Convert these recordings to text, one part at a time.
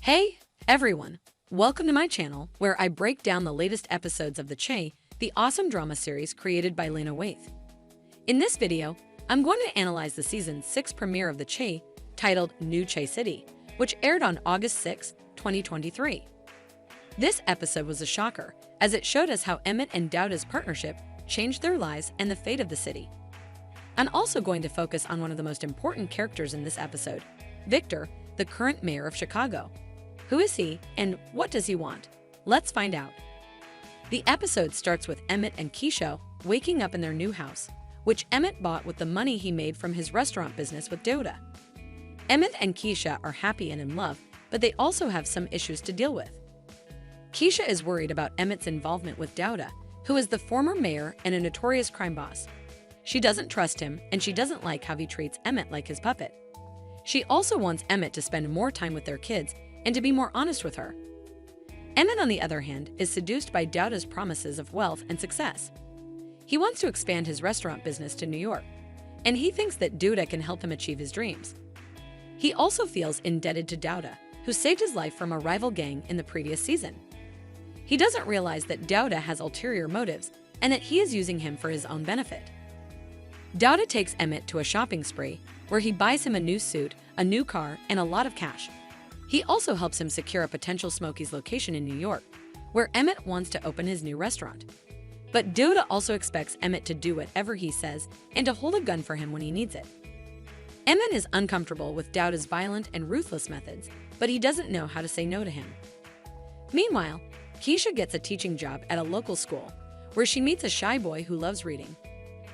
Hey, everyone! Welcome to my channel, where I break down the latest episodes of The Che, the awesome drama series created by Lena Waithe. In this video, I'm going to analyze the Season 6 premiere of The Che, titled New Che City, which aired on August 6, 2023. This episode was a shocker, as it showed us how Emmett and Dowda's partnership changed their lives and the fate of the city. I'm also going to focus on one of the most important characters in this episode, Victor, the current mayor of Chicago. Who is he, and what does he want? Let's find out. The episode starts with Emmett and Keisha waking up in their new house, which Emmett bought with the money he made from his restaurant business with Dowda. Emmett and Keisha are happy and in love, but they also have some issues to deal with. Keisha is worried about Emmett's involvement with Dowda, who is the former mayor and a notorious crime boss. She doesn't trust him, and she doesn't like how he treats Emmett like his puppet. She also wants Emmett to spend more time with their kids and to be more honest with her. Emmett, on the other hand, is seduced by Dowda's promises of wealth and success. He wants to expand his restaurant business to New York, and he thinks that Dowda can help him achieve his dreams. He also feels indebted to Dowda, who saved his life from a rival gang in the previous season. He doesn't realize that Dowda has ulterior motives and that he is using him for his own benefit. Dowda takes Emmett to a shopping spree where he buys him a new suit, a new car, and a lot of cash. He also helps him secure a potential Smokies location in New York, where Emmett wants to open his new restaurant. But Dowda also expects Emmett to do whatever he says and to hold a gun for him when he needs it. Emmett is uncomfortable with Dowda's violent and ruthless methods, but he doesn't know how to say no to him. Meanwhile, Keisha gets a teaching job at a local school, where she meets a shy boy who loves reading.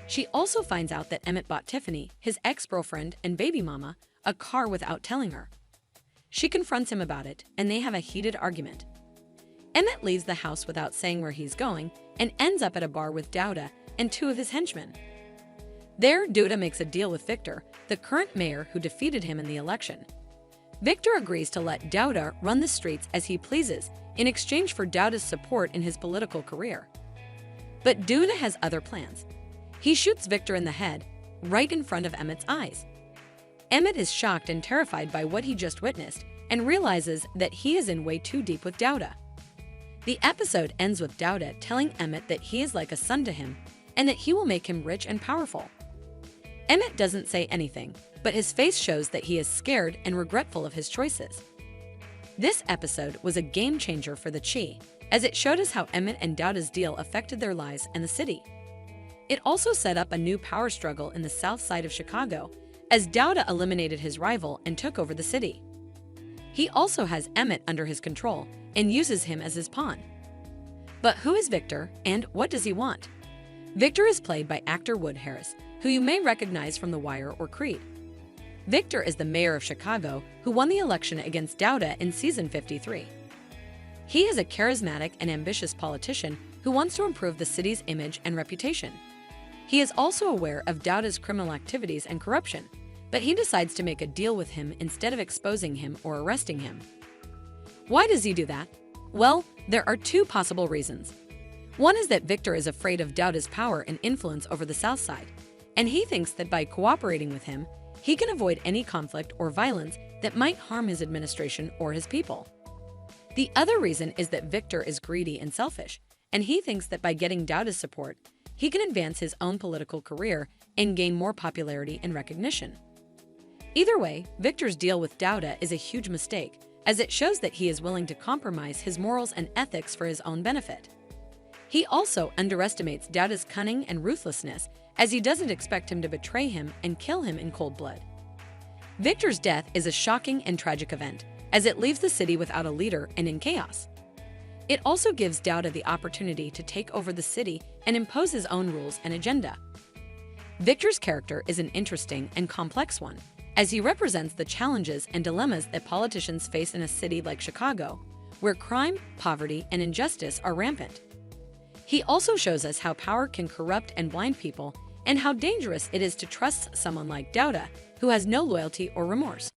She also finds out that Emmett bought Tiffany, his ex-girlfriend and baby mama, a car without telling her. She confronts him about it, and they have a heated argument. Emmett leaves the house without saying where he's going and ends up at a bar with Dowda and two of his henchmen. There, Dowda makes a deal with Victor, the current mayor who defeated him in the election. Victor agrees to let Dowda run the streets as he pleases in exchange for Dowda's support in his political career. But Dowda has other plans. He shoots Victor in the head, right in front of Emmett's eyes. Emmett is shocked and terrified by what he just witnessed and realizes that he is in way too deep with Dowda. The episode ends with Dowda telling Emmett that he is like a son to him and that he will make him rich and powerful. Emmett doesn't say anything, but his face shows that he is scared and regretful of his choices. This episode was a game changer for the Che, as it showed us how Emmett and Dowda's deal affected their lives and the city. It also set up a new power struggle in the south side of Chicago, as Dowda eliminated his rival and took over the city. He also has Emmett under his control and uses him as his pawn. But who is Victor, and what does he want? Victor is played by actor Wood Harris, who you may recognize from The Wire or Creed. Victor is the mayor of Chicago who won the election against Dowda in Season 53. He is a charismatic and ambitious politician who wants to improve the city's image and reputation. He is also aware of Dowda's criminal activities and corruption, but he decides to make a deal with him instead of exposing him or arresting him. Why does he do that? Well, there are two possible reasons. One is that Victor is afraid of Dowda's power and influence over the South Side, and he thinks that by cooperating with him, he can avoid any conflict or violence that might harm his administration or his people. The other reason is that Victor is greedy and selfish, and he thinks that by getting Dowda's support, he can advance his own political career and gain more popularity and recognition. Either way, Victor's deal with Dowda is a huge mistake, as it shows that he is willing to compromise his morals and ethics for his own benefit. He also underestimates Dowda's cunning and ruthlessness, as he doesn't expect him to betray him and kill him in cold blood. Victor's death is a shocking and tragic event, as it leaves the city without a leader and in chaos. It also gives Dowda the opportunity to take over the city and impose his own rules and agenda. Victor's character is an interesting and complex one, as he represents the challenges and dilemmas that politicians face in a city like Chicago, where crime, poverty, and injustice are rampant. He also shows us how power can corrupt and blind people, and how dangerous it is to trust someone like Dowda, who has no loyalty or remorse.